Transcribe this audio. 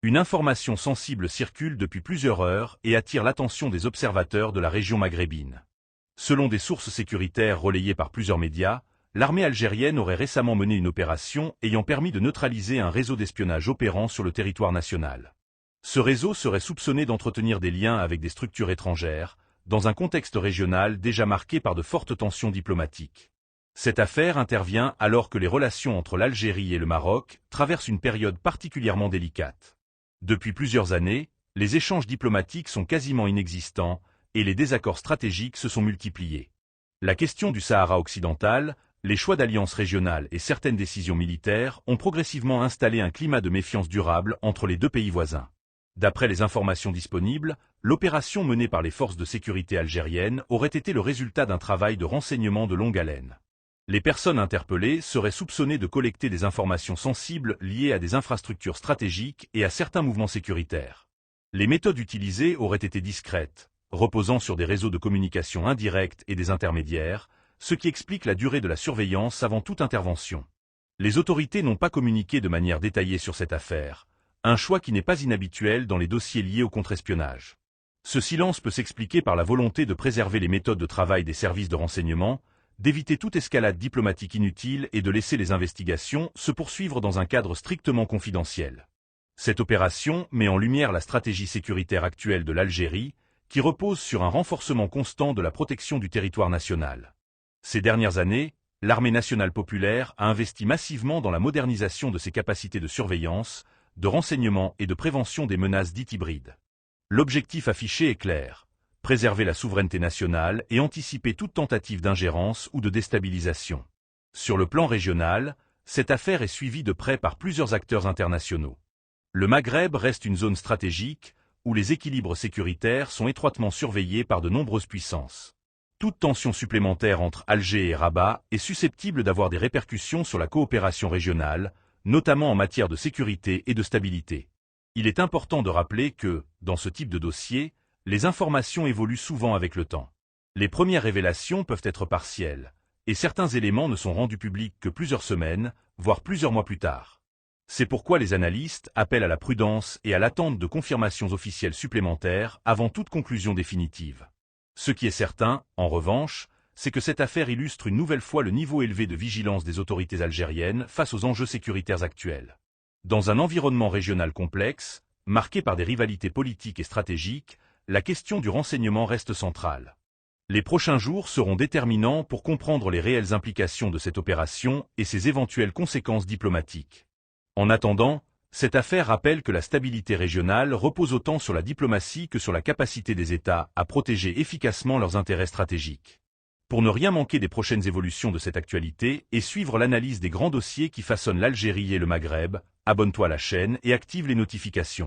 Une information sensible circule depuis plusieurs heures et attire l'attention des observateurs de la région maghrébine. Selon des sources sécuritaires relayées par plusieurs médias, l'armée algérienne aurait récemment mené une opération ayant permis de neutraliser un réseau d'espionnage opérant sur le territoire national. Ce réseau serait soupçonné d'entretenir des liens avec des structures étrangères, dans un contexte régional déjà marqué par de fortes tensions diplomatiques. Cette affaire intervient alors que les relations entre l'Algérie et le Maroc traversent une période particulièrement délicate. Depuis plusieurs années, les échanges diplomatiques sont quasiment inexistants et les désaccords stratégiques se sont multipliés. La question du Sahara occidental, les choix d'alliances régionales et certaines décisions militaires ont progressivement installé un climat de méfiance durable entre les deux pays voisins. D'après les informations disponibles, l'opération menée par les forces de sécurité algériennes aurait été le résultat d'un travail de renseignement de longue haleine. Les personnes interpellées seraient soupçonnées de collecter des informations sensibles liées à des infrastructures stratégiques et à certains mouvements sécuritaires. Les méthodes utilisées auraient été discrètes, reposant sur des réseaux de communication indirects et des intermédiaires, ce qui explique la durée de la surveillance avant toute intervention. Les autorités n'ont pas communiqué de manière détaillée sur cette affaire, un choix qui n'est pas inhabituel dans les dossiers liés au contre-espionnage. Ce silence peut s'expliquer par la volonté de préserver les méthodes de travail des services de renseignement, d'éviter toute escalade diplomatique inutile et de laisser les investigations se poursuivre dans un cadre strictement confidentiel. Cette opération met en lumière la stratégie sécuritaire actuelle de l'Algérie, qui repose sur un renforcement constant de la protection du territoire national. Ces dernières années, l'armée nationale populaire a investi massivement dans la modernisation de ses capacités de surveillance, de renseignement et de prévention des menaces dites hybrides. L'objectif affiché est clair. Préserver la souveraineté nationale et anticiper toute tentative d'ingérence ou de déstabilisation. Sur le plan régional, cette affaire est suivie de près par plusieurs acteurs internationaux. Le Maghreb reste une zone stratégique où les équilibres sécuritaires sont étroitement surveillés par de nombreuses puissances. Toute tension supplémentaire entre Alger et Rabat est susceptible d'avoir des répercussions sur la coopération régionale, notamment en matière de sécurité et de stabilité. Il est important de rappeler que, dans ce type de dossier, les informations évoluent souvent avec le temps. Les premières révélations peuvent être partielles, et certains éléments ne sont rendus publics que plusieurs semaines, voire plusieurs mois plus tard. C'est pourquoi les analystes appellent à la prudence et à l'attente de confirmations officielles supplémentaires avant toute conclusion définitive. Ce qui est certain, en revanche, c'est que cette affaire illustre une nouvelle fois le niveau élevé de vigilance des autorités algériennes face aux enjeux sécuritaires actuels. Dans un environnement régional complexe, marqué par des rivalités politiques et stratégiques, la question du renseignement reste centrale. Les prochains jours seront déterminants pour comprendre les réelles implications de cette opération et ses éventuelles conséquences diplomatiques. En attendant, cette affaire rappelle que la stabilité régionale repose autant sur la diplomatie que sur la capacité des États à protéger efficacement leurs intérêts stratégiques. Pour ne rien manquer des prochaines évolutions de cette actualité et suivre l'analyse des grands dossiers qui façonnent l'Algérie et le Maghreb, abonne-toi à la chaîne et active les notifications.